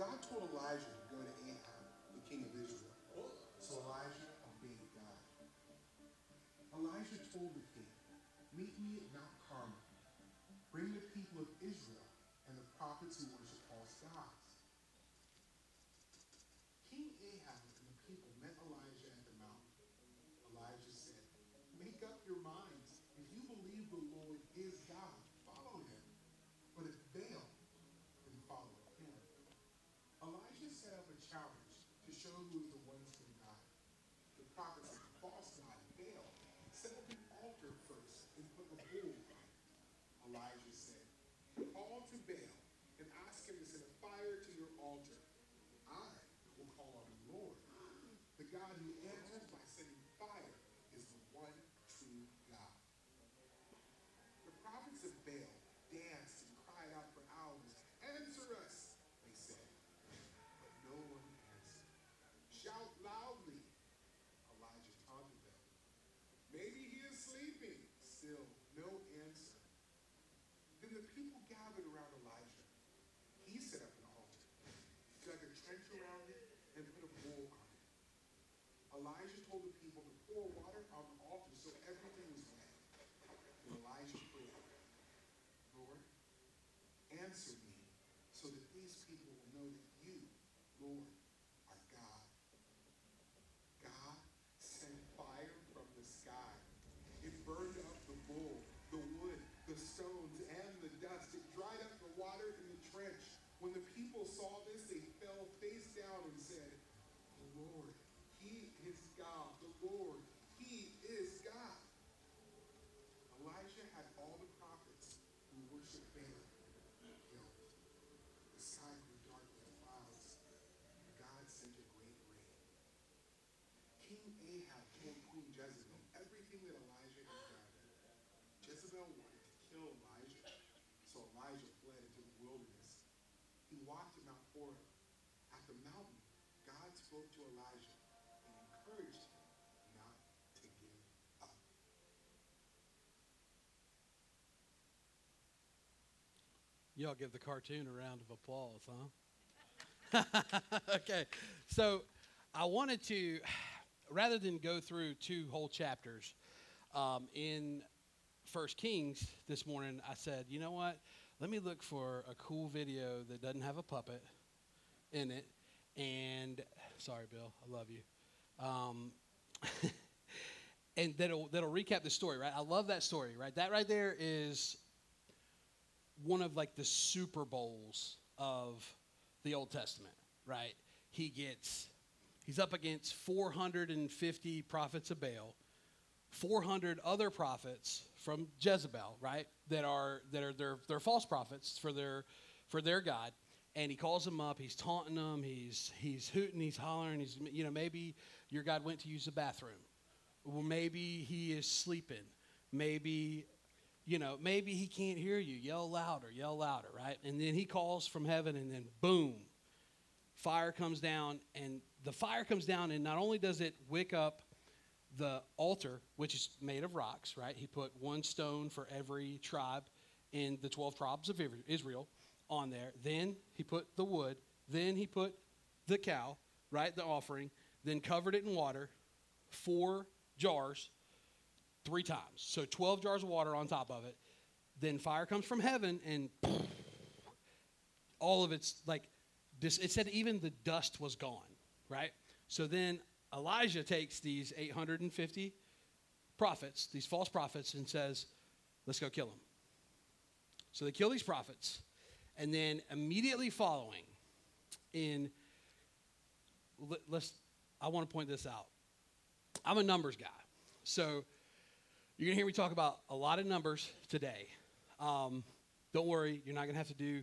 God told Elijah to go to Ahab, the king of Israel. So Elijah obeyed God. Elijah told the king, meet me at Mount Carmel. Bring the people of Israel and the prophets who worship false gods. King Ahab and the people met Elijah at the mountain. Elijah said, make up your minds. If you believe the Lord is God, follow him. But if Baal, then follow him. Elijah set up a challenge to show who is the one true God. The prophets of the false god Baal set up an altar first and put a bull on it. Elijah said, call to Baal and ask him to send a fire to your altar. I will call on the Lord. The God who answers by sending fire is the one true God. The prophets of Baal danced and cried out for hours. Answer us, they said. But no one answered. Shout loudly, Elijah taunted them. Maybe he is sleeping. Still, no answer. Then the people gathered around Elijah. He set up an altar, dug a trench around it, and put a bull on it. Elijah told the people to pour water on the altar so everything was wet. Then Elijah prayed, Lord, answer me so that these people will know that you, Lord, are God. God sent fire from the sky. It burned up the bull, the wood, the stones, and the dust. It dried up the water in the trench. When the people saw this, they fell face down and said, the Lord, he is God. The Lord, he is God. Elijah had all the prophets who worshiped Baal killed. The sky grew dark with clouds, and God sent a great rain. King Ahab told Queen Jezebel everything that Elijah had done. Jezebel wanted to kill Elijah, so Elijah fled into the wilderness. He walked to Mount Horeb. At the mountain, God spoke to Elijah and encouraged him not to give up. Y'all give the cartoon a round of applause, huh? Okay, so I wanted to, rather than go through two whole chapters in First Kings this morning, I said, you know what? Let me look for a cool video that doesn't have a puppet in it. And sorry, Bill, I love you. And that'll recap the story, right? I love that story, right? That right there is one of like the Super Bowls of the Old Testament, right? He's up against 450 prophets of Baal, 400 other prophets from Jezebel, right? That are they're false prophets for their God. And he calls them up, he's taunting them, he's hooting, he's hollering, maybe your God went to use the bathroom. Well, maybe he is sleeping. Maybe he can't hear you. Yell louder, right? And then he calls from heaven, and then boom, fire comes down. And the fire comes down, and not only does it wick up the altar, which is made of rocks, right? He put one stone for every tribe in the 12 tribes of Israel on there. Then he put the wood. Then he put the cow, right, the offering. Then covered it in water, 4 jars, 3 times. So 12 jars of water on top of it. Then fire comes from heaven, and all of it's like this. It said even the dust was gone, right? So then Elijah takes these 850 prophets, these false prophets, and says, let's go kill them. So they kill these prophets. And then immediately following I want to point this out. I'm a numbers guy. So you're going to hear me talk about a lot of numbers today. Don't worry, you're not going to have to do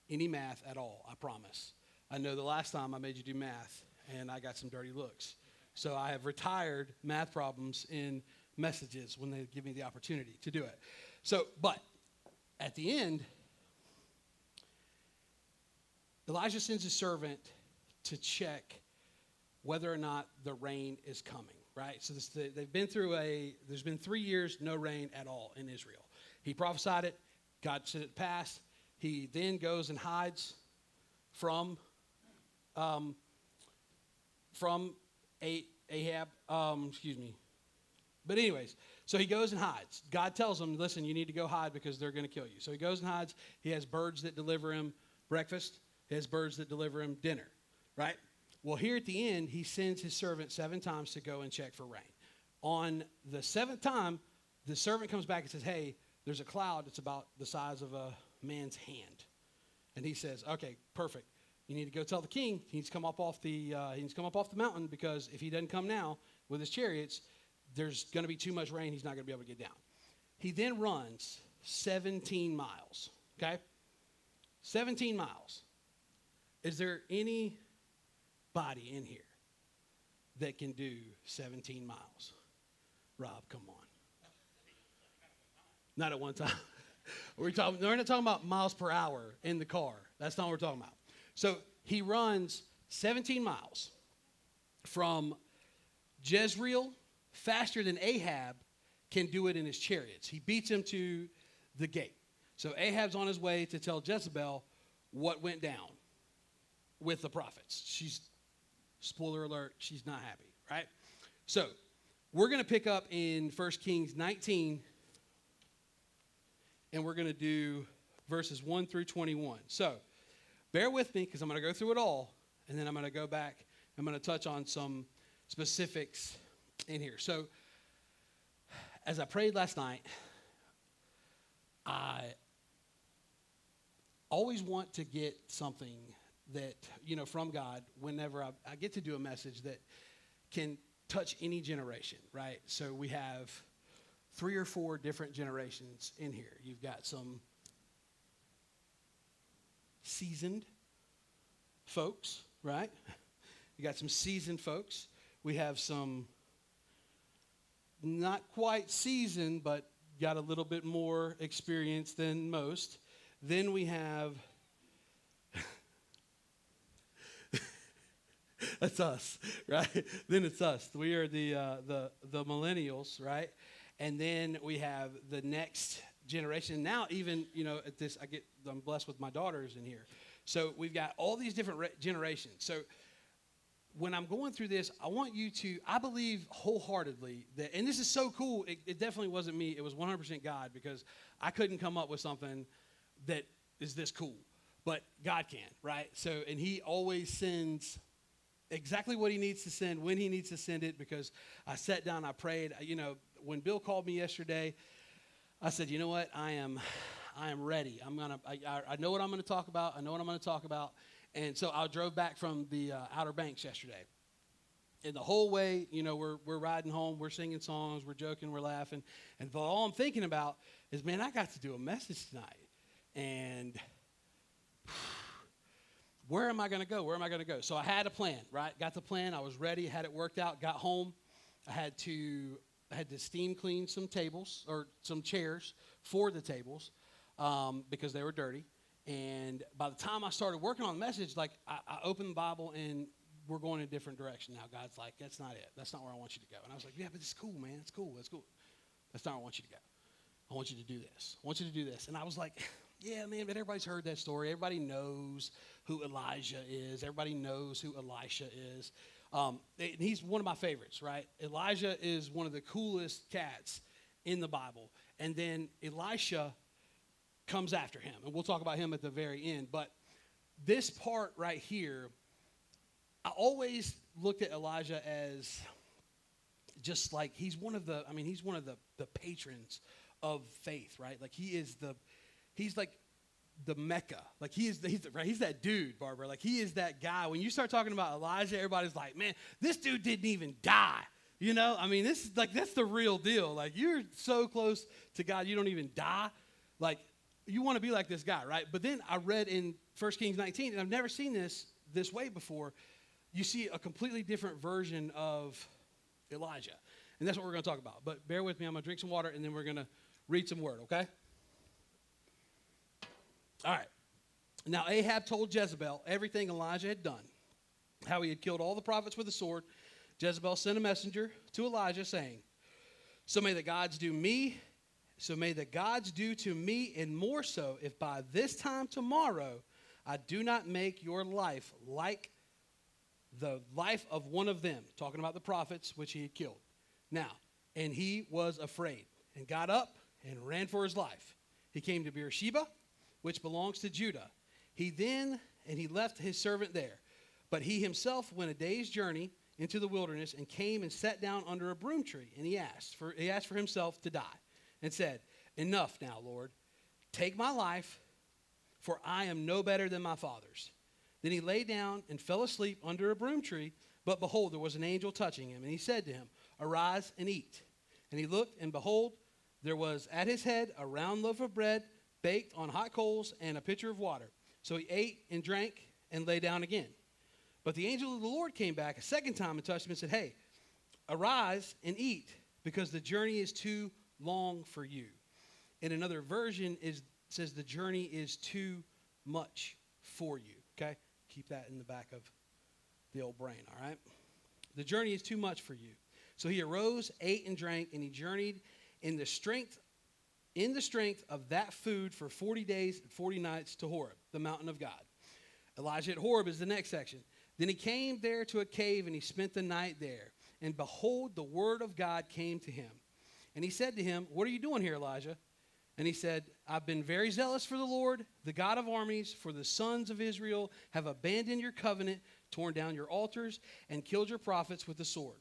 any math at all, I promise. I know the last time I made you do math, and I got some dirty looks. So I have retired math problems in messages when they give me the opportunity to do it. So, but at the end, Elijah sends his servant to check whether or not the rain is coming, right? So there's been 3 years, no rain at all in Israel. He prophesied it. God said it passed. He then goes and hides from from Ahab. But anyways, so he goes and hides. God tells him, listen, you need to go hide because they're going to kill you. So he goes and hides. He has birds that deliver him breakfast. He has birds that deliver him dinner, right? Well, here at the end, he sends his servant 7 times to go and check for rain. On the 7th time, the servant comes back and says, hey, there's a cloud that's about the size of a man's hand. And he says, okay, perfect. You need to go tell the king he needs to come up off the mountain, because if he doesn't come now with his chariots, there's going to be too much rain. He's not going to be able to get down. He then runs 17 miles, okay? 17 miles. Is there anybody in here that can do 17 miles? Rob, come on. Not at one time. We're not talking about miles per hour in the car. That's not what we're talking about. So he runs 17 miles from Jezreel, faster than Ahab can do it in his chariots. He beats him to the gate. So Ahab's on his way to tell Jezebel what went down with the prophets. Spoiler alert, she's not happy, right? So we're going to pick up in 1 Kings 19, and we're going to do verses 1 through 21. So bear with me, because I'm going to go through it all, and then I'm going to go back. I'm going to touch on some specifics in here. So as I prayed last night, I always want to get something that, from God whenever I get to do a message that can touch any generation, right? So we have 3 or 4 different generations in here. You've got some seasoned folks, right? You got some seasoned folks. We have some not quite seasoned, but got a little bit more experience than most. Then we have, that's us, right? Then it's us. We are the millennials, right? And then we have the next generation. Now, even at this, I'm blessed with my daughters in here. So we've got all these different generations. So when I'm going through this, I want you to, I believe wholeheartedly that, and this is so cool, it definitely wasn't me, it was 100% God, because I couldn't come up with something that is this cool, but God can, right? So, and he always sends exactly what he needs to send, when he needs to send it, because I sat down, I prayed. When Bill called me yesterday, I said, you know what, I am ready. I know what I'm going to talk about. I know what I'm going to talk about. And so I drove back from the Outer Banks yesterday. And the whole way, we're riding home, we're singing songs, we're joking, we're laughing. And all I'm thinking about is, man, I got to do a message tonight. And where am I going to go? Where am I going to go? So I had a plan, right? Got the plan. I was ready, had it worked out, got home. I had to steam clean some tables, or some chairs for the tables, because they were dirty. And by the time I started working on the message, I opened the Bible, and we're going in a different direction now. God's like, that's not it. That's not where I want you to go. And I was like, yeah, but it's cool, man. It's cool. That's cool. That's not where I want you to go. I want you to do this. I want you to do this. And I was like, yeah, man, but everybody's heard that story. Everybody knows who Elijah is. Everybody knows who Elisha is. And he's one of my favorites, right? Elijah is one of the coolest cats in the Bible. And then Elisha comes after him. And we'll talk about him at the very end. But this part right here, I always looked at Elijah as just like, he's one of the patrons of faith, right? Like he's like the Mecca. Like he's that dude, Barbara. Like he is that guy. When you start talking about Elijah, everybody's like, man, this dude didn't even die. This is like, that's the real deal. Like, you're so close to God, you don't even die. Like, you want to be like this guy, right? But then I read in 1 Kings 19, and I've never seen this way before. You see a completely different version of Elijah. And that's what we're going to talk about. But bear with me. I'm going to drink some water, and then we're going to read some word, okay? All right. Now, Ahab told Jezebel everything Elijah had done, how he had killed all the prophets with a sword. Jezebel sent a messenger to Elijah saying, So may the gods do to me, and more so, if by this time tomorrow I do not make your life like the life of one of them, talking about the prophets which he had killed. Now, and he was afraid and got up and ran for his life. He came to Beersheba, which belongs to Judah. He left his servant there. But he himself went a day's journey into the wilderness and came and sat down under a broom tree. And he asked for himself to die and said, enough now, Lord, take my life, for I am no better than my fathers. Then he lay down and fell asleep under a broom tree. But behold, there was an angel touching him. And he said to him, arise and eat. And he looked, and behold, there was at his head a round loaf of bread baked on hot coals and a pitcher of water. So he ate and drank and lay down again. But the angel of the Lord came back a second time and touched him and said, hey, arise and eat, because the journey is too long for you. In another version, it says the journey is too much for you. Okay? Keep that in the back of the old brain, all right? The journey is too much for you. So he arose, ate and drank, and he journeyed in the strength of that food for 40 days and 40 nights to Horeb, the mountain of God. Elijah at Horeb is the next section. Then he came there to a cave, and he spent the night there. And behold, the word of God came to him. And he said to him, what are you doing here, Elijah? And he said, I've been very zealous for the Lord, the God of armies, for the sons of Israel have abandoned your covenant, torn down your altars, and killed your prophets with the sword.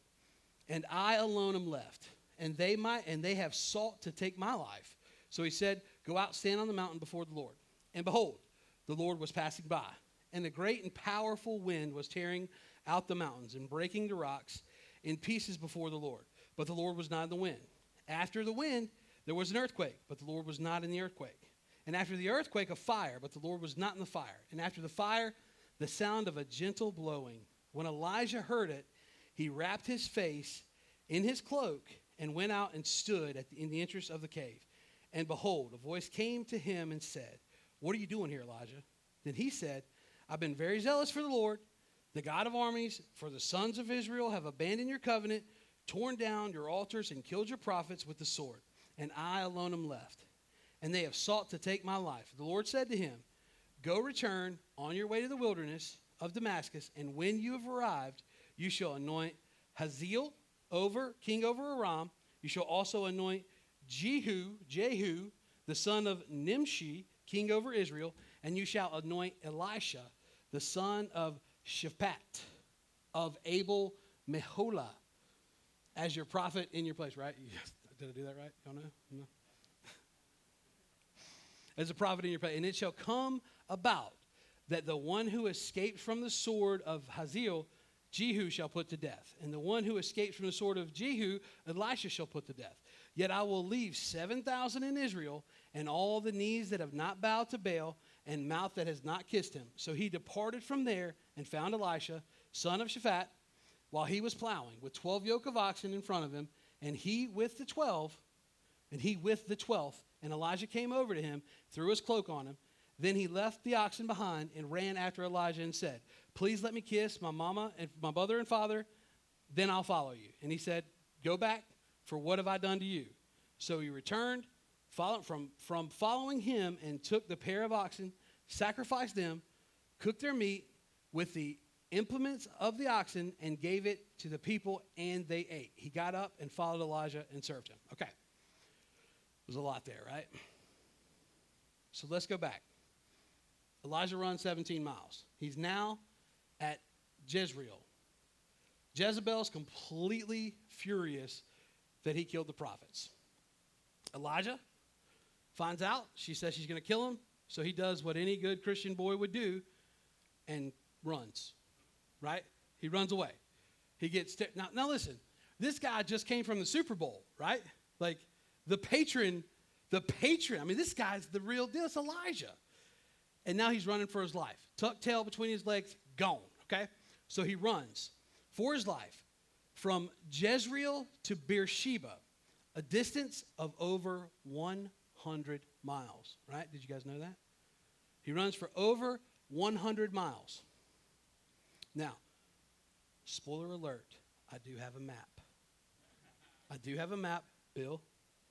And I alone am left, and they have sought to take my life. So he said, go out, stand on the mountain before the Lord. And behold, the Lord was passing by. And a great and powerful wind was tearing out the mountains and breaking the rocks in pieces before the Lord. But the Lord was not in the wind. After the wind, there was an earthquake, but the Lord was not in the earthquake. And after the earthquake, a fire, but the Lord was not in the fire. And after the fire, the sound of a gentle blowing. When Elijah heard it, he wrapped his face in his cloak and went out and stood in the entrance of the cave. And behold, a voice came to him and said, what are you doing here, Elijah? Then he said, I've been very zealous for the Lord, the God of armies, for the sons of Israel have abandoned your covenant, torn down your altars, and killed your prophets with the sword. And I alone am left. And they have sought to take my life. The Lord said to him, go return on your way to the wilderness of Damascus, and when you have arrived, you shall anoint Hazael king over Aram. You shall also anoint Jehu, the son of Nimshi, king over Israel, and you shall anoint Elisha, the son of Shaphat, of Abel Meholah, as your prophet in your place, right? Did I do that right? Y'all know? No? As a prophet in your place. And it shall come about that the one who escaped from the sword of Hazael, Jehu shall put to death. And the one who escapes from the sword of Jehu, Elisha shall put to death. Yet I will leave 7,000 in Israel, and all the knees that have not bowed to Baal, and mouth that has not kissed him. So he departed from there and found Elisha, son of Shaphat, while he was plowing, with 12 yoke of oxen in front of him, and he with the 12th. And Elijah came over to him, threw his cloak on him. Then he left the oxen behind and ran after Elijah and said, please let me kiss my mama and my mother and father, then I'll follow you. And he said, go back, for what have I done to you? So he returned from following him and took the pair of oxen, sacrificed them, cooked their meat with the implements of the oxen, and gave it to the people, and they ate. He got up and followed Elijah and served him. Okay. There's a lot there, right? So let's go back. Elijah runs 17 miles. He's now at Jezreel. Jezebel's completely furious that he killed the prophets. Elijah finds out. She says she's going to kill him. So he does what any good Christian boy would do and runs, right? He runs away. He gets now listen, this guy just came from the Super Bowl, right? Like the patron. I mean, this guy's the real deal. It's Elijah. And now he's running for his life. Tucked tail between his legs, gone, okay? So he runs for his life from Jezreel to Beersheba, a distance of over 100 miles, right? Did you guys know that? He runs for over 100 miles. Now, spoiler alert, I do have a map. Bill,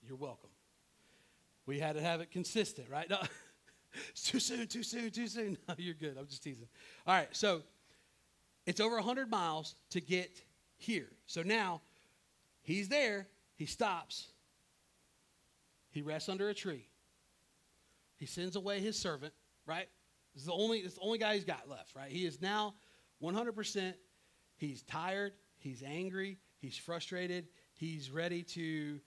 you're welcome. We had to have it consistent, right? No, it's too soon. No, you're good. I'm just teasing. All right, so It's over 100 miles to get here. So now he's there. He stops. He rests under a tree. He sends away his servant, right? It's the only guy he's got left, right? He is now 100%. He's tired. He's angry. He's frustrated. He's ready to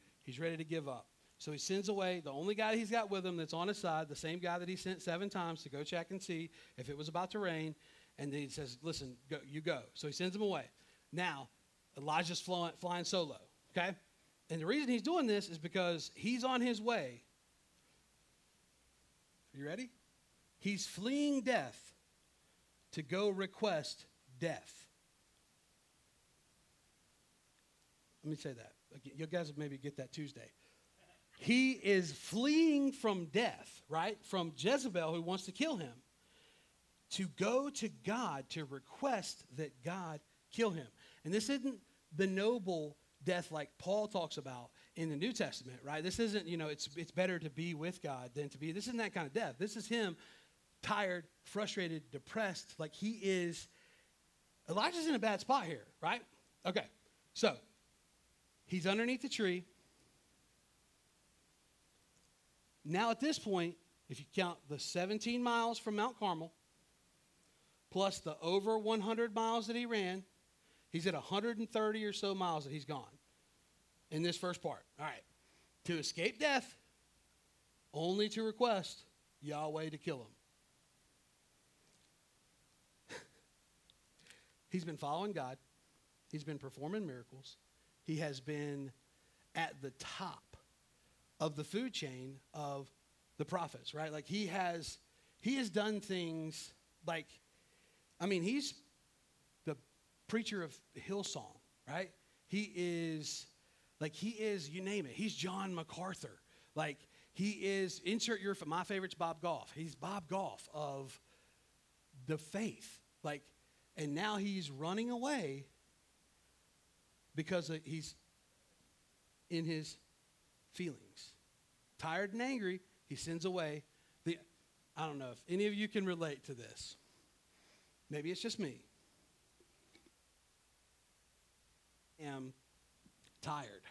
give up. So he sends away the only guy he's got with him that's on his side, the same guy that he sent 7 times to go check and see if it was about to rain. And then he says, listen, go, you go. So he sends him away. Now, Elijah's flying solo, okay? And the reason he's doing this is because he's on his way. Are you ready? He's fleeing death to go request death. Let me say that. You guys will maybe get that Tuesday. He is fleeing from death, right? From Jezebel, who wants to kill him, to go to God to request that God kill him. And this isn't the noble death like Paul talks about in the New Testament, right? This isn't, it's better to be with God than to be. This isn't that kind of death. This is him tired, frustrated, depressed. Like Elijah's in a bad spot here, right? Okay, so he's underneath the tree. Now at this point, if you count the 17 miles from Mount Carmel, plus the over 100 miles that he ran, he's at 130 or so miles that he's gone in this first part. All right. To escape death, only to request Yahweh to kill him. He's been following God. He's been performing miracles. He has been at the top of the food chain of the prophets, right? Like he has done things like, he's the preacher of Hillsong, right? He is, you name it. He's John MacArthur. Like he is, my favorite's Bob Goff. He's Bob Goff of the faith. And now he's running away because he's in his feelings. Tired and angry, he sends away I don't know if any of you can relate to this. Maybe it's just me. I am tired.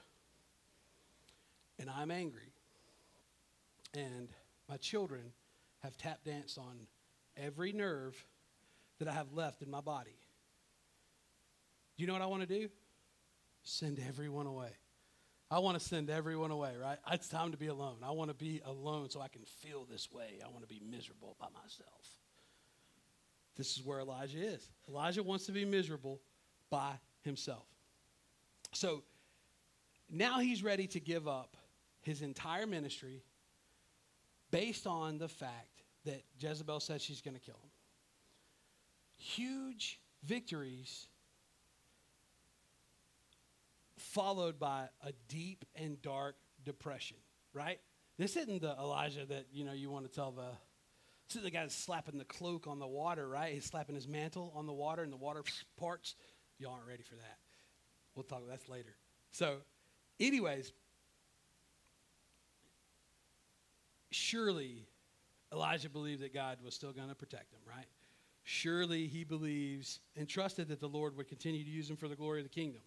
And I'm angry. And my children have tap danced on every nerve that I have left in my body. Do you know what I want to do? Send everyone away. I want to send everyone away, right? It's time to be alone. I want to be alone so I can feel this way. I want to be miserable by myself. This is where Elijah is. Elijah wants to be miserable by himself. So now he's ready to give up his entire ministry based on the fact that Jezebel says she's going to kill him. Huge victories followed by a deep and dark depression, right? This isn't the Elijah that, you want to tell this is the guy that's slapping the cloak on the water, right? He's slapping his mantle on the water and the water parts. Y'all aren't ready for that. We'll talk about that later. So, anyways, surely Elijah believed that God was still going to protect him, right? Surely he believes and trusted that the Lord would continue to use him for the glory of the kingdom.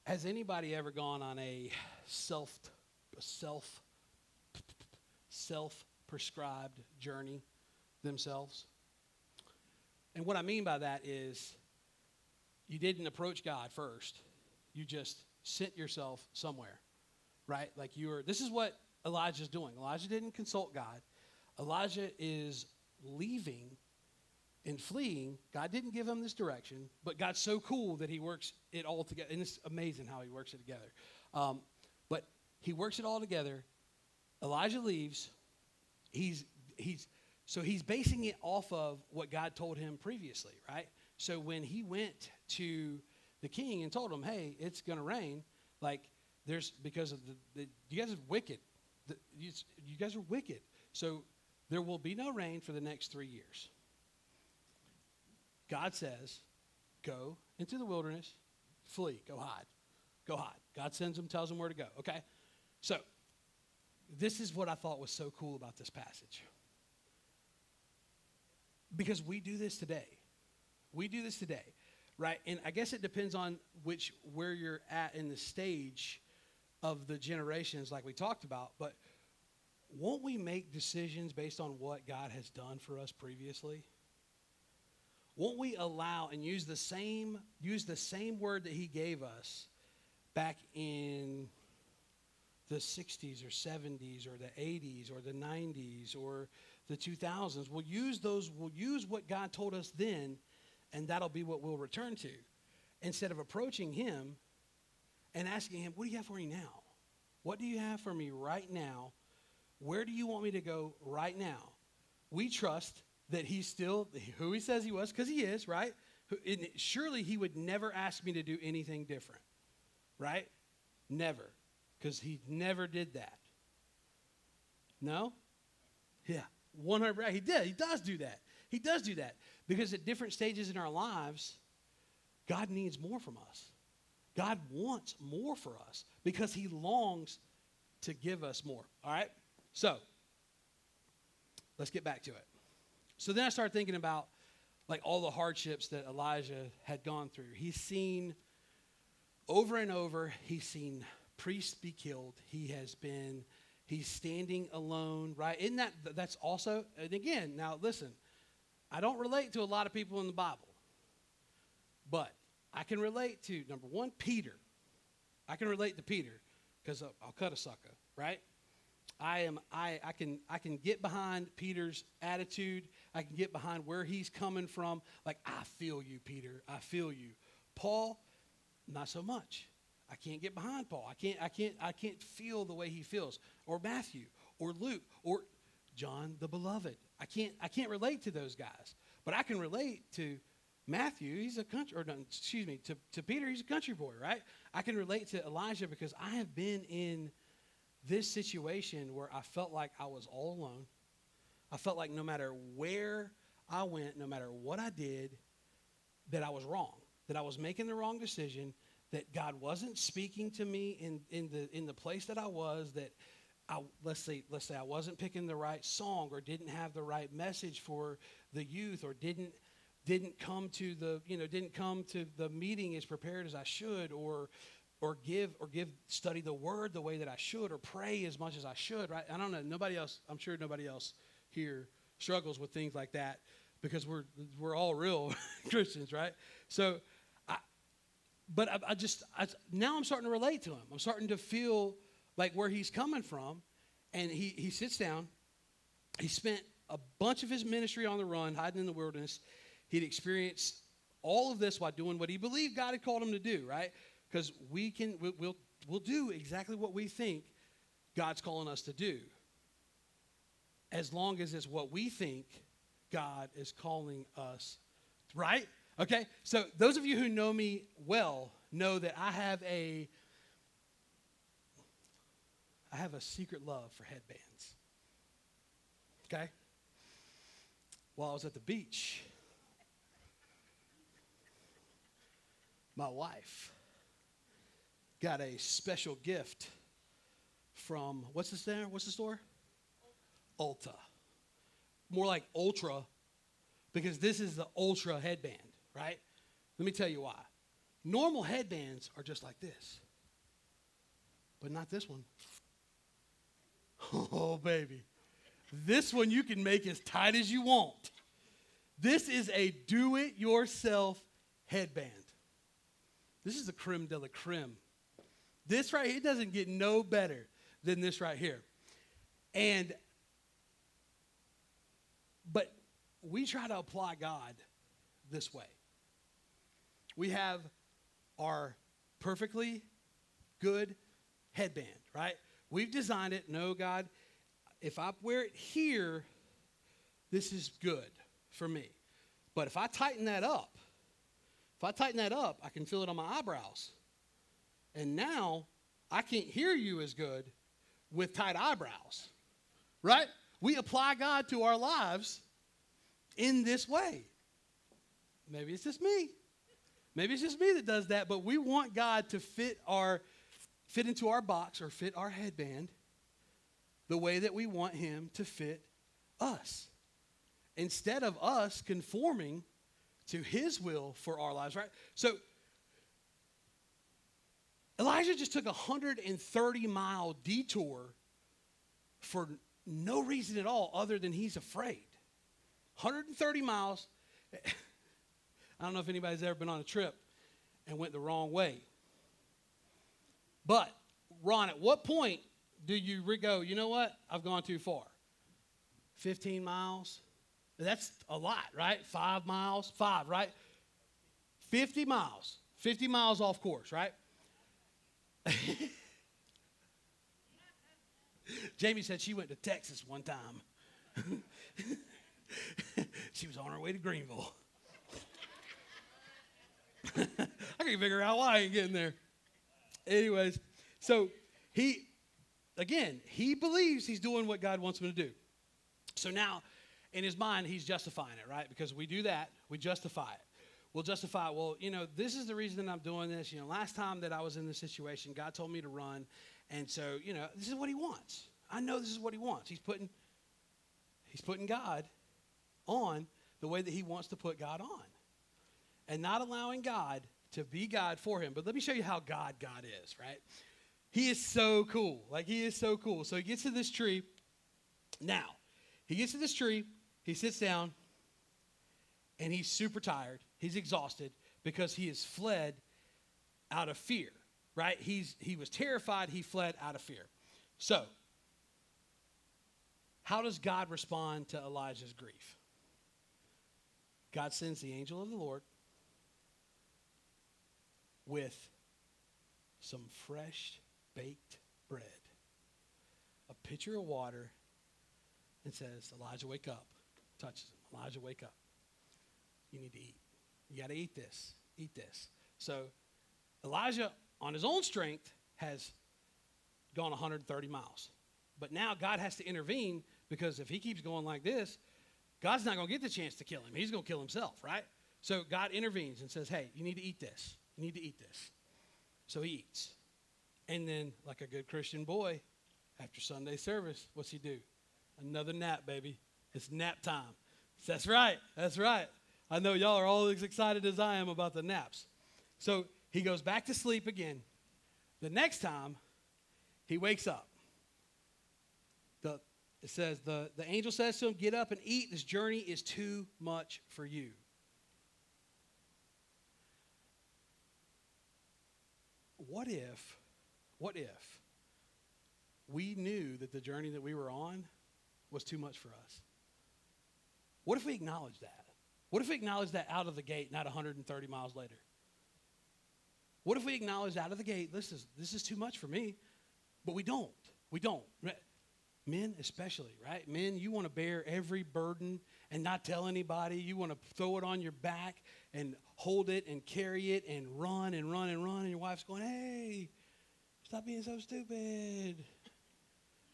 Has anybody ever gone on a self-prescribed journey themselves? And what I mean by that is you didn't approach God first. You just sent yourself somewhere, right? This is what Elijah's doing. Elijah didn't consult God. Elijah is leaving and fleeing. God didn't give him this direction, but God's so cool that he works it all together. And it's amazing how he works it together. But he works it all together. Elijah leaves. He's basing it off of what God told him previously, right? So when he went to the king and told him, hey, it's going to rain, because of you guys are wicked. You guys are wicked. So there will be no rain for the next 3 years. God says, go into the wilderness, flee, go hide. Go hide. God sends him, tells him where to go, okay? So this is what I thought was so cool about this passage. Because we do this today. We do this today, right? And I guess it depends on where you're at in the stage of the generations like we talked about, but won't we make decisions based on what God has done for us previously? Won't we allow and use the same word that he gave us back in the 60s or 70s or the 80s or the 90s or the 2000s? We'll use what God told us then, and that'll be what we'll return to. Instead of approaching him and asking him, what do you have for me now? What do you have for me right now? Where do you want me to go right now? We trust that he's still who he says he was, because he is, right? And surely he would never ask me to do anything different, right? Never, because he never did that. No? Yeah, 100%. He did. He does do that. He does do that. Because at different stages in our lives, God needs more from us. God wants more for us because he longs to give us more. All right? So, let's get back to it. So then I started thinking about like all the hardships that Elijah had gone through. He's seen over and over, he's seen priests be killed. He's standing alone, right? Isn't that's also, and again, now listen, I don't relate to a lot of people in the Bible, but I can relate to, number one, Peter. I can relate to Peter because I'll cut a sucker, right? I can get behind Peter's attitude. I can get behind where he's coming from. Like, I feel you, Peter. I feel you. Paul, not so much. I can't get behind Paul. I can't feel the way he feels. Or Matthew, or Luke, or John the Beloved. I can't relate to those guys. But I can relate to Matthew. He's a country, or no, excuse me, to Peter. He's a country boy, right? I can relate to Elijah because I have been in this situation where I felt like I was all alone. I felt like no matter where I went, no matter what I did, that I was wrong, that I was making the wrong decision, that God wasn't speaking to me in the place that I was, that let's say I wasn't picking the right song, or didn't have the right message for the youth, or didn't come to the meeting as prepared as I should, or study the word the way that I should, or pray as much as I should, right? I don't know. I'm sure nobody else here struggles with things like that, because we're all real Christians, right? So, now I'm starting to relate to him. I'm starting to feel like where he's coming from, and he sits down. He spent a bunch of his ministry on the run, hiding in the wilderness. He'd experienced all of this while doing what he believed God had called him to do, right? Because we'll do exactly what we think God's calling us to do, as long as it's what we think God is calling us, right? Okay, so those of you who know me well know that I have a secret love for headbands. Okay? While I was at the beach, my wife got a special gift from, what's the store? Ulta. More like Ultra, because this is the Ultra headband, right? Let me tell you why. Normal headbands are just like this, but not this one. Oh, baby. This one you can make as tight as you want. This is a do-it-yourself headband. This is the creme de la creme. This right here doesn't get no better than this right here. But we try to apply God this way. We have our perfectly good headband, right? We've designed it. No, God, if I wear it here, this is good for me. But if I tighten that up, I can feel it on my eyebrows. And now I can't hear you as good with tight eyebrows, right? We apply God to our lives in this way. Maybe it's just me. Maybe it's just me that does that, but we want God to fit into our box, or fit our headband the way that we want him to fit us. instead of us conforming to his will for our lives, right? So Elijah just took a 130-mile detour for no reason at all other than he's afraid. 130 miles. I don't know if anybody's ever been on a trip and went the wrong way. But, Ron, at what point do you go, you know what? I've gone too far. 15 miles? That's a lot, right? 5 miles? 5, right? 50 miles. 50 miles off course, right? Jamie said she went to Texas one time. She was on her way to Greenville. I can't figure out why I ain't getting there. Anyways, so he believes he's doing what God wants him to do. So now, in his mind, he's justifying it, right? Because we do that, we justify it. We'll justify it, well, this is the reason that I'm doing this. Last time that I was in this situation, God told me to run. And so, this is what he wants. I know this is what he wants. He's putting God on the way that he wants to put God on. And not allowing God to be God for him. But let me show you how God is, right? He is so cool. He is so cool. So he gets to this tree. Now, he gets to this tree. He sits down. And he's super tired. He's exhausted because he has fled out of fear, right? He was terrified. He fled out of fear. So, how does God respond to Elijah's grief? God sends the angel of the Lord with some fresh baked bread, a pitcher of water, and says, Elijah, wake up. Touches him. Elijah, wake up. You need to eat. You got to eat this. Eat this. So Elijah, on his own strength, has gone 130 miles. But now God has to intervene because if he keeps going like this, God's not going to get the chance to kill him. He's going to kill himself, right? So God intervenes and says, hey, you need to eat this. You need to eat this. So he eats. And then, like a good Christian boy, after Sunday service, what's he do? Another nap, baby. It's nap time. That's right. That's right. I know y'all are all as excited as I am about the naps. So he goes back to sleep again. The next time, he wakes up. It says, the angel says to him, get up and eat. This journey is too much for you. What if we knew that the journey that we were on was too much for us? What if we acknowledged that? What if we acknowledged that out of the gate, not 130 miles later? What if we acknowledged out of the gate, this is too much for me, but we don't. We don't. Men especially, right? Men, you want to bear every burden and not tell anybody. You want to throw it on your back and hold it and carry it and run and run and run. And your wife's going, hey, stop being so stupid.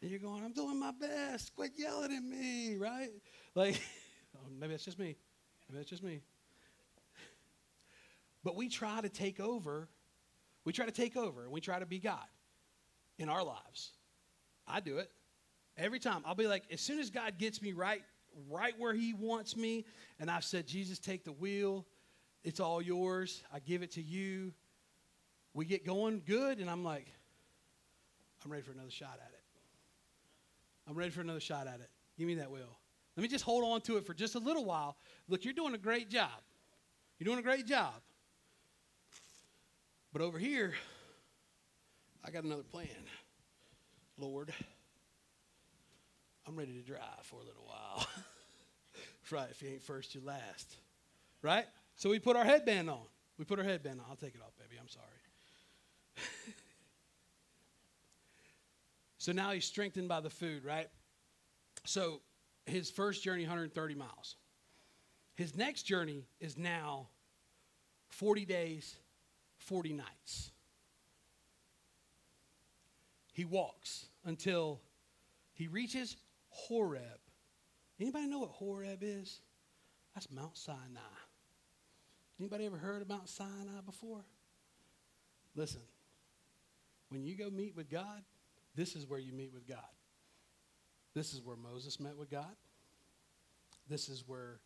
And you're going, I'm doing my best. Quit yelling at me, right? Maybe that's just me. Maybe that's just me. But we try to take over. We try to take over and we try to be God in our lives. I do it. Every time. I'll be like, as soon as God gets me right where he wants me, and I've said, Jesus, take the wheel. It's all yours. I give it to you. We get going good, and I'm like, I'm ready for another shot at it. I'm ready for another shot at it. Give me that wheel. Let me just hold on to it for just a little while. Look, you're doing a great job. You're doing a great job. But over here, I got another plan. Lord, I'm ready to drive for a little while. Right, if you ain't first, you last. Right? So we put our headband on. I'll take it off, baby. I'm sorry. So now he's strengthened by the food, right? So his first journey, 130 miles. His next journey is now 40 days, 40 nights. He walks until he reaches Horeb. Anybody know what Horeb is? That's Mount Sinai. Anybody ever heard of Mount Sinai before? Listen, when you go meet with God, this is where you meet with God. This is where Moses met with God. This is where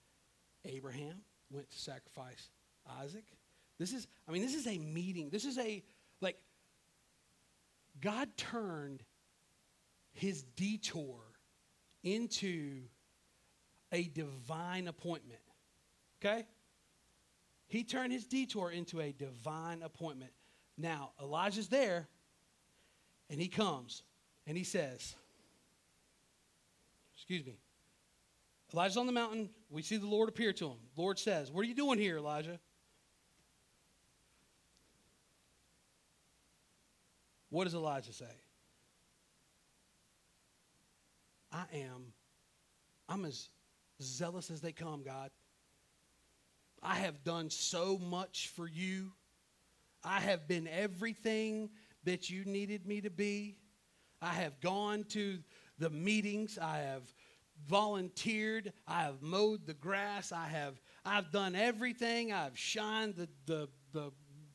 Abraham went to sacrifice Isaac. This is a meeting. This is God turned his detour into a divine appointment. Okay? He turned his detour into a divine appointment. Now, Elijah's there, and he comes, and he says, Elijah's on the mountain. We see the Lord appear to him. The Lord says, "What are you doing here, Elijah?" What does Elijah say? I'm as zealous as they come, God. I have done so much for you. I have been everything that you needed me to be. I have gone to the meetings. I have volunteered. I have mowed the grass. I've done everything. I've shined the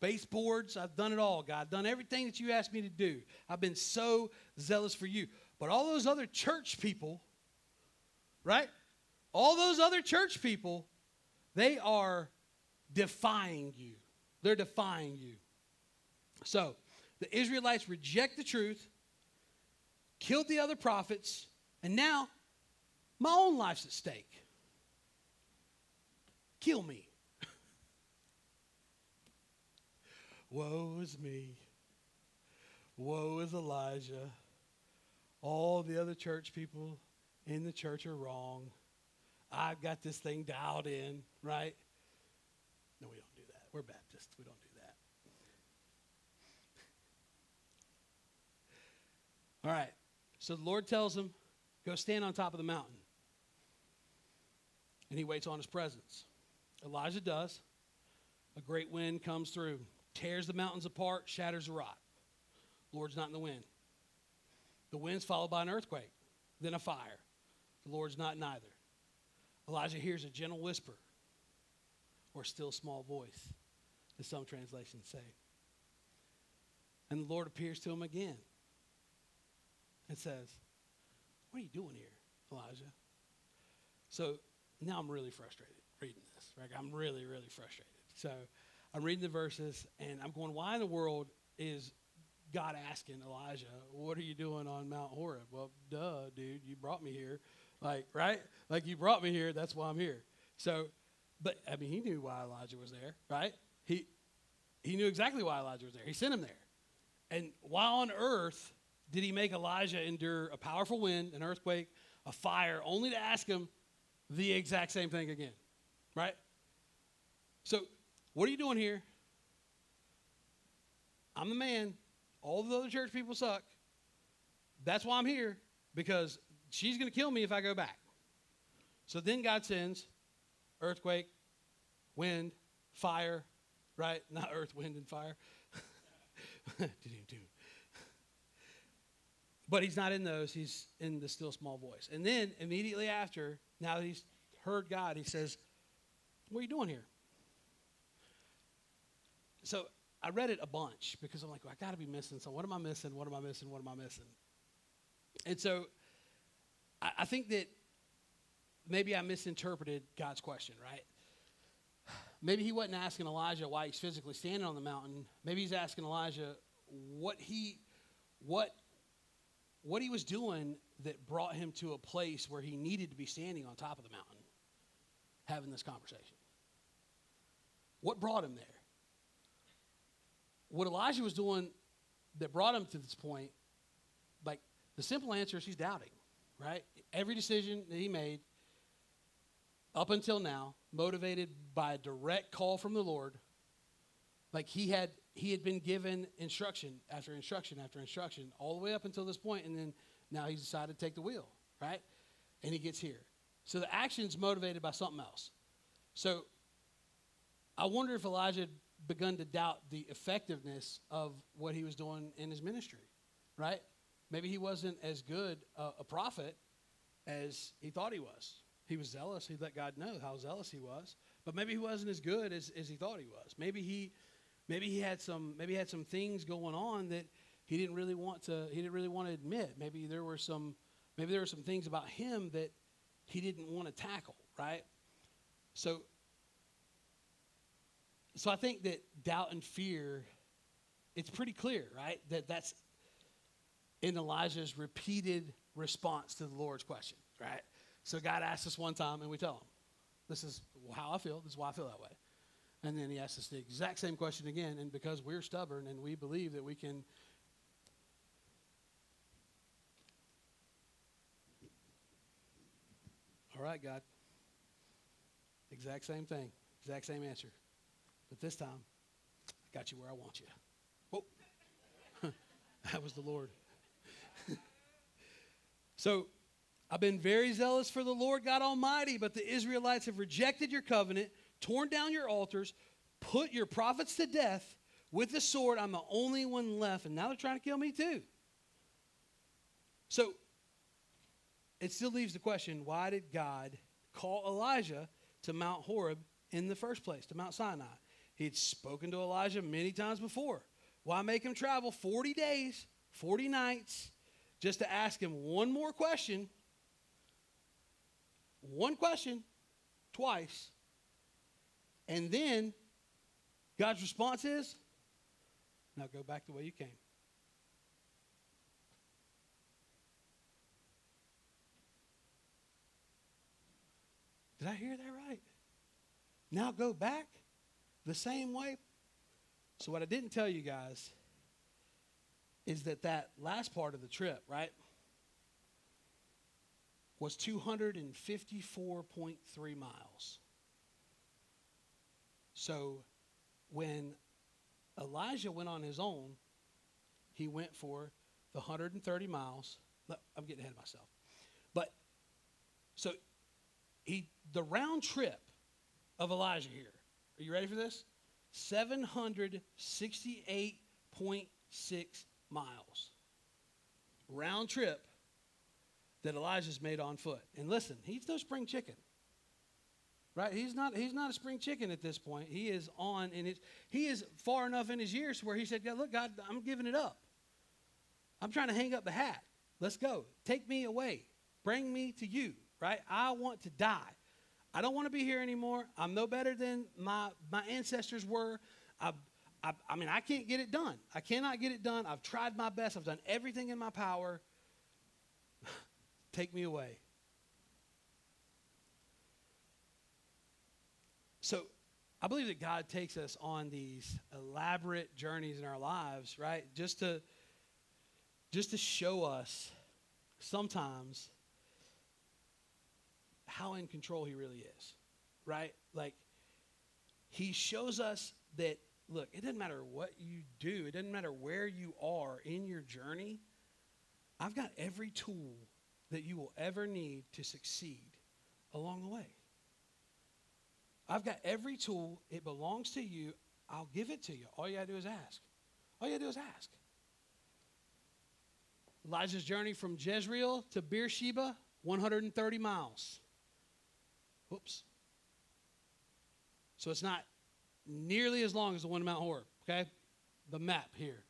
baseboards. I've done it all, God. I've done everything that you asked me to do. I've been so zealous for you. But all those other church people, right? All those other church people, they are defying you. They're defying you. So, the Israelites reject the truth, killed the other prophets, and now my own life's at stake. Kill me. Woe is me. Woe is Elijah. All the other church people in the church are wrong. I've got this thing dialed in, right? No, we don't do that. We're Baptists. We don't do that. All right. So the Lord tells him, go stand on top of the mountain. And he waits on his presence. Elijah does. A great wind comes through, tears the mountains apart, shatters the rock. Lord's not in the wind. The wind's followed by an earthquake, then a fire. The Lord's not in either. Elijah hears a gentle whisper, or still small voice, as some translations say. And the Lord appears to him again and says, "What are you doing here, Elijah?" So now I'm really frustrated reading this. Right? I'm really, really frustrated. So I'm reading the verses, and I'm going, why in the world is God asking Elijah, "What are you doing on Mount Horeb?" Well, duh, dude, you brought me here. Right? You brought me here, that's why I'm here. So, but, he knew why Elijah was there, right? He knew exactly why Elijah was there. He sent him there. And why on earth did he make Elijah endure a powerful wind, an earthquake, a fire, only to ask him the exact same thing again, right? So, what are you doing here? I'm the man. All the other church people suck. That's why I'm here, because she's going to kill me if I go back. So then God sends earthquake, wind, fire, right? Not earth, wind, and fire. But he's not in those. He's in the still small voice. And then immediately after, now that he's heard God, he says, "What are you doing here?" So I read it a bunch because I'm like, well, I got to be missing. So what am I missing? What am I missing? What am I missing? And so I think that maybe I misinterpreted God's question, right? Maybe he wasn't asking Elijah why he's physically standing on the mountain. Maybe he's asking Elijah what he was doing that brought him to a place where he needed to be standing on top of the mountain having this conversation. What brought him there? What Elijah was doing that brought him to this point, the simple answer is he's doubting, right? Every decision that he made up until now, motivated by a direct call from the Lord, he had been given instruction after instruction after instruction all the way up until this point, and then now he's decided to take the wheel, right? And he gets here. So the action's motivated by something else. So I wonder if Elijah had begun to doubt the effectiveness of what he was doing in his ministry, right? Maybe he wasn't as good a prophet as he thought he was. He was zealous. He let God know how zealous he was. But maybe he wasn't as good as he thought he was. Maybe he had some things going on that he didn't really want to admit. Maybe there were some things about him that he didn't want to tackle, right? So I think that doubt and fear, it's pretty clear, right? That's in Elijah's repeated response to the Lord's question, right? So God asked us one time, and we tell him, this is how I feel. This is why I feel that way. And then he asks us the exact same question again, and because we're stubborn and we believe that we can. All right, God. Exact same thing. Exact same answer. But this time, I got you where I want you. Whoa. That was the Lord. So, I've been very zealous for the Lord God Almighty, but the Israelites have rejected your covenant, torn down your altars, put your prophets to death with the sword. I'm the only one left, and now they're trying to kill me too. So, it still leaves the question, why did God call Elijah to Mount Horeb in the first place, to Mount Sinai? He had spoken to Elijah many times before. Why make him travel 40 days, 40 nights, just to ask him one more question? One question, twice. And then God's response is, now go back the way you came. Did I hear that right? Now go back the same way. So what I didn't tell you guys is that last part of the trip, right, was 254.3 miles. So when Elijah went on his own, he went for the 130 miles. I'm getting ahead of myself. But so the round trip of Elijah here, are you ready for this? 768.6 miles. Round trip that Elijah's made on foot. And listen, he's no spring chicken. Right? He's not a spring chicken at this point. He is he is far enough in his years where he said, look, God, I'm giving it up. I'm trying to hang up the hat. Let's go. Take me away. Bring me to you. Right? I want to die. I don't want to be here anymore. I'm no better than my ancestors were. I mean, I can't get it done. I cannot get it done. I've tried my best. I've done everything in my power. Take me away. So I believe that God takes us on these elaborate journeys in our lives, right? Just to show us sometimes how in control he really is, right? Like, he shows us that, look, it doesn't matter what you do. It doesn't matter where you are in your journey. I've got every tool that you will ever need to succeed along the way. I've got every tool. It belongs to you. I'll give it to you. All you got to do is ask. All you got to do is ask. Elijah's journey from Jezreel to Beersheba, 130 miles. Whoops. So it's not nearly as long as the one in Mount Horeb, okay? The map here.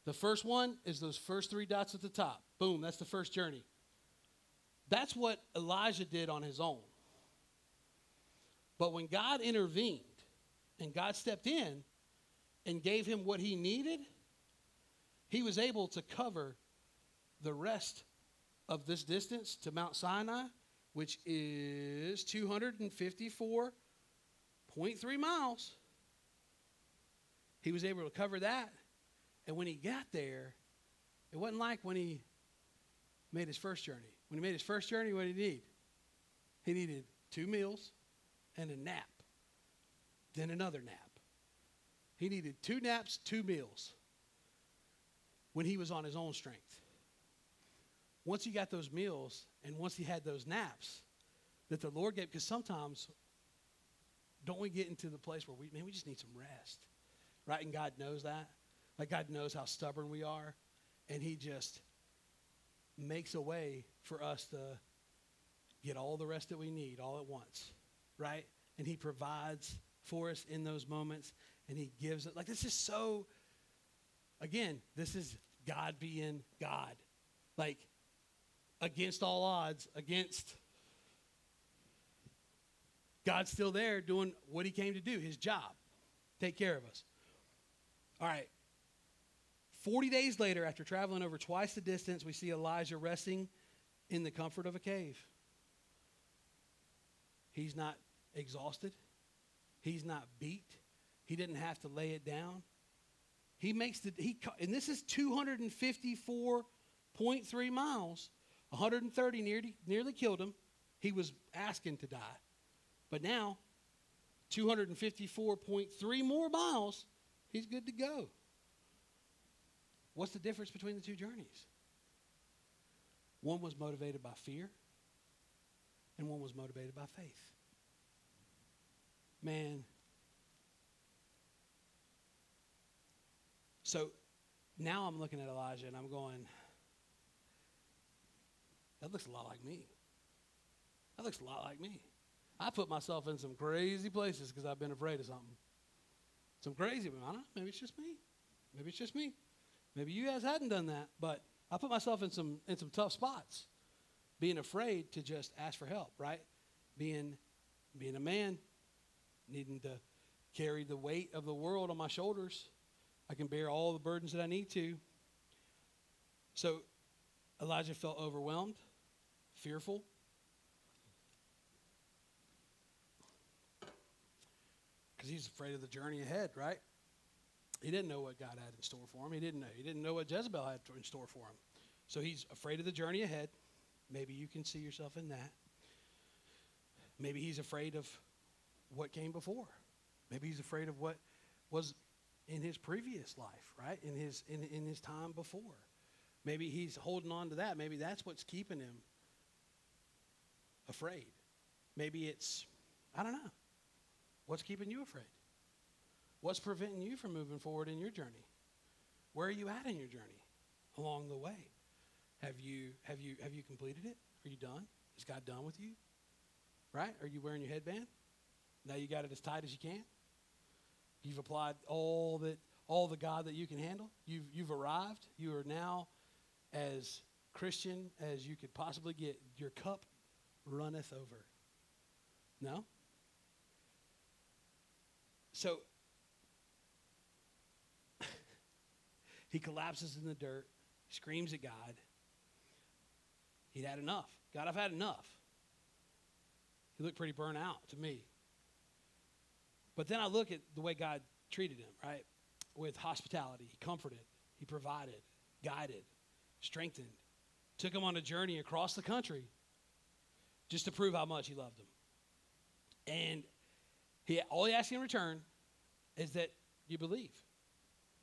The first one is those first 3 dots at the top. Boom, that's the first journey. That's what Elijah did on his own. But when God intervened and God stepped in and gave him what he needed, he was able to cover the rest of this distance to Mount Sinai, which is 254.3 miles. He was able to cover that. And when he got there, it wasn't like when he made his first journey. When he made his first journey, what did he need? He needed 2 meals and a nap, then another nap. He needed 2 naps, 2 meals when he was on his own strength. Once he got those meals and once he had those naps that the Lord gave, because sometimes don't we get into the place where we just need some rest, right? And God knows that. Like, God knows how stubborn we are, and he just makes a way for us to get all the rest that we need all at once, right? And he provides for us in those moments, and he gives it. Like, this is so, again, this is God being God. Like, against all odds, against God's still there doing what he came to do, his job, take care of us. All right. 40 days later, after traveling over twice the distance, we see Elijah resting in the comfort of a cave. He's not exhausted. He's not beat. He didn't have to lay it down. He makes and this is 254.3 miles. 130 nearly killed him. He was asking to die. But now, 254.3 more miles, he's good to go. What's the difference between the two journeys? One was motivated by fear, and one was motivated by faith. Man. So now I'm looking at Elijah and I'm going, that looks a lot like me. That looks a lot like me. I put myself in some crazy places because I've been afraid of something. Some crazy, I don't know, maybe it's just me. Maybe it's just me. Maybe you guys hadn't done that, but I put myself in some tough spots. Being afraid to just ask for help, right? Being a man, needing to carry the weight of the world on my shoulders. I can bear all the burdens that I need to. So Elijah felt overwhelmed, fearful. Because he's afraid of the journey ahead, right? He didn't know what God had in store for him. He didn't know what Jezebel had in store for him. So he's afraid of the journey ahead. Maybe you can see yourself in that. Maybe he's afraid of what came before. Maybe he's afraid of what was in his previous life, right? In his time before. Maybe he's holding on to that. Maybe that's what's keeping him afraid. Maybe it's, I don't know. What's keeping you afraid? What's preventing you from moving forward in your journey? Where are you at in your journey along the way? Have you completed it? Are you done? Is God done with you? Right? Are you wearing your headband? Now you got it as tight as you can? You've applied all the God that you can handle? You've arrived? You are now as Christian as you could possibly get. Your cup runneth over. No? So he collapses in the dirt, screams at God. He'd had enough. God, I've had enough. He looked pretty burnt out to me. But then I look at the way God treated him, right? With hospitality. He comforted. He provided, guided, strengthened. Took him on a journey across the country just to prove how much he loved him. And all he asked in return is that you believe.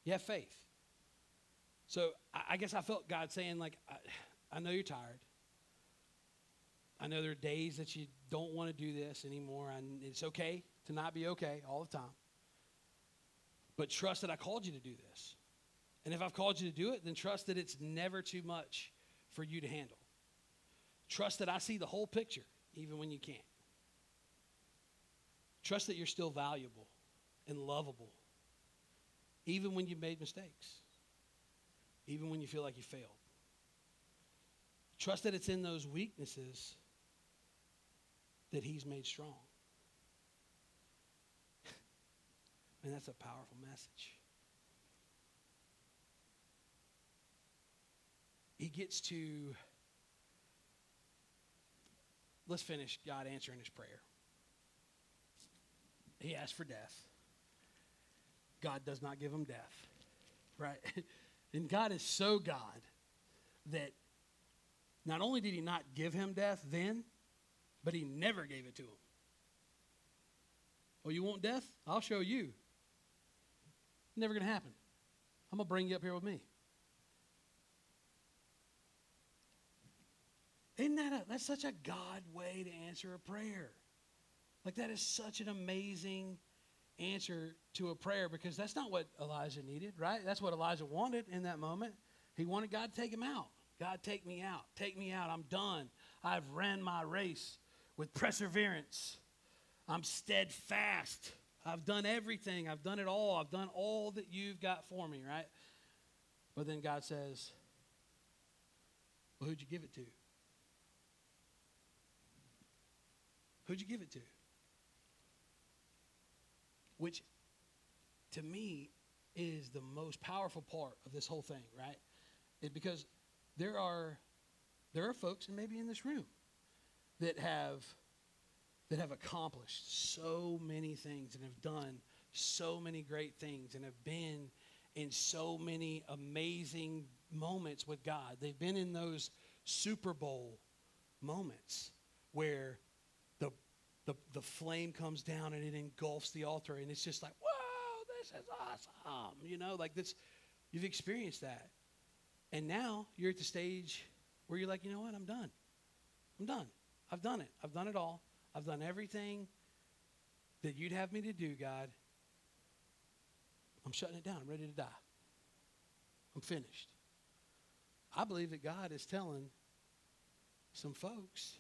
You have faith. So I guess I felt God saying, like, I know you're tired. I know there are days that you don't want to do this anymore, and it's okay to not be okay all the time. But trust that I called you to do this. And if I've called you to do it, then trust that it's never too much for you to handle. Trust that I see the whole picture, even when you can't. Trust that you're still valuable and lovable, even when you've made mistakes, even when you feel like you failed. Trust that it's in those weaknesses that he's made strong. Man, that's a powerful message. He gets to, let's finish God answering his prayer. He asked for death. God does not give him death, right? And God is so God that not only did he not give him death then, but he never gave it to him. Oh, you want death? I'll show you. Never going to happen. I'm going to bring you up here with me. Isn't that's such a God way to answer a prayer? Like, that is such an amazing answer to a prayer, because that's not what Elijah needed, right? That's what Elijah wanted in that moment. He wanted God to take him out. God, take me out. Take me out. I'm done. I've ran my race with perseverance. I'm steadfast. I've done everything. I've done it all. I've done all that you've got for me, right? But then God says, well, who'd you give it to? Who'd you give it to? which to me is the most powerful part of this whole thing, right? Because there are folks, and maybe in this room, that have accomplished so many things and have done so many great things and have been in so many amazing moments with God. They've been in those Super Bowl moments where the flame comes down and it engulfs the altar, and it's just like, whoa, this is awesome. You know, like this, you've experienced that. And now you're at the stage where you're like, you know what, I'm done. I'm done. I've done it. I've done it all. I've done everything that you'd have me to do, God. I'm shutting it down. I'm ready to die. I'm finished. I believe that God is telling some folks,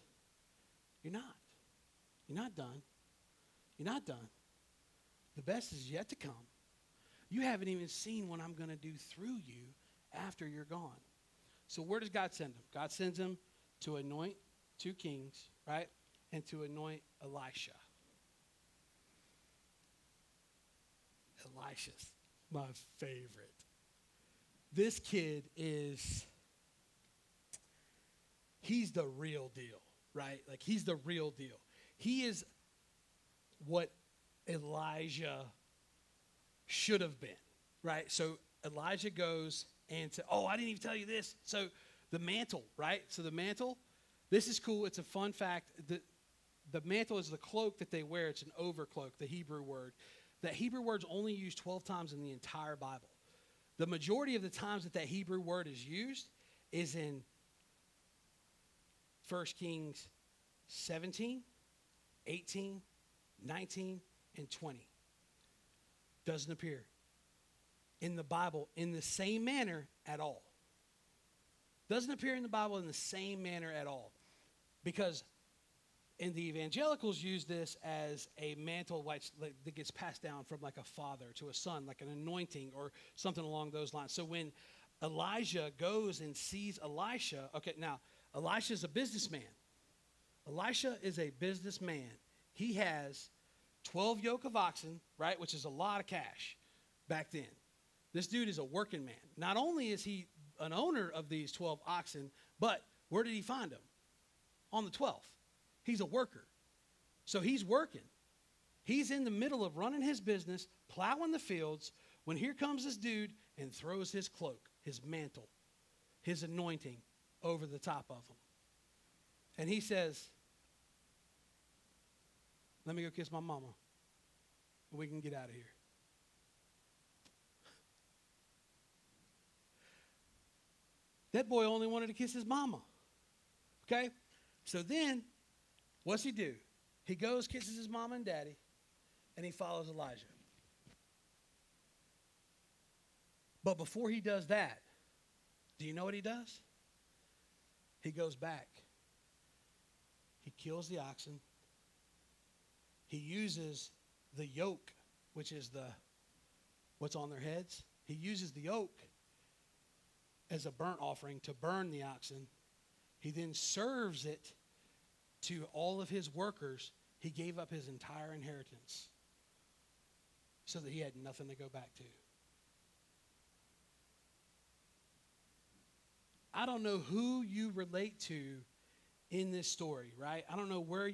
you're not. You're not done. You're not done. The best is yet to come. You haven't even seen what I'm going to do through you after you're gone. So where does God send him? God sends him to anoint 2 kings, right? And to anoint Elisha. Elisha's my favorite. This kid he's the real deal, right? Like, he's the real deal. He is what Elijah should have been, right? So Elijah goes and says, I didn't even tell you this. So the mantle, right? So the mantle, this is cool. It's a fun fact. The mantle is the cloak that they wear. It's an overcloak, the Hebrew word. That Hebrew word's only used 12 times in the entire Bible. The majority of the times that Hebrew word is used is in 1 Kings 17, 18, 19, and 20. Doesn't appear in the Bible in the same manner at all. Doesn't appear in the Bible in the same manner at all. Because and the evangelicals use this as a mantle that gets passed down from like a father to a son, like an anointing or something along those lines. So when Elijah goes and sees Elisha, okay, now Elisha's a businessman. Elisha is a businessman. He has 12 yoke of oxen, right, which is a lot of cash back then. This dude is a working man. Not only is he an owner of these 12 oxen, but where did he find them? On the 12th. He's a worker. So he's working. He's in the middle of running his business, plowing the fields, when here comes this dude and throws his cloak, his mantle, his anointing over the top of him. And he says, let me go kiss my mama, and we can get out of here. That boy only wanted to kiss his mama. Okay? So then, what's he do? He goes, kisses his mama and daddy, and he follows Elijah. But before he does that, do you know what he does? He goes back. He kills the oxen. He uses the yoke, which is what's on their heads. He uses the yoke as a burnt offering to burn the oxen. He then serves it to all of his workers. He gave up his entire inheritance so that he had nothing to go back to. I don't know who you relate to in this story, right? I don't know where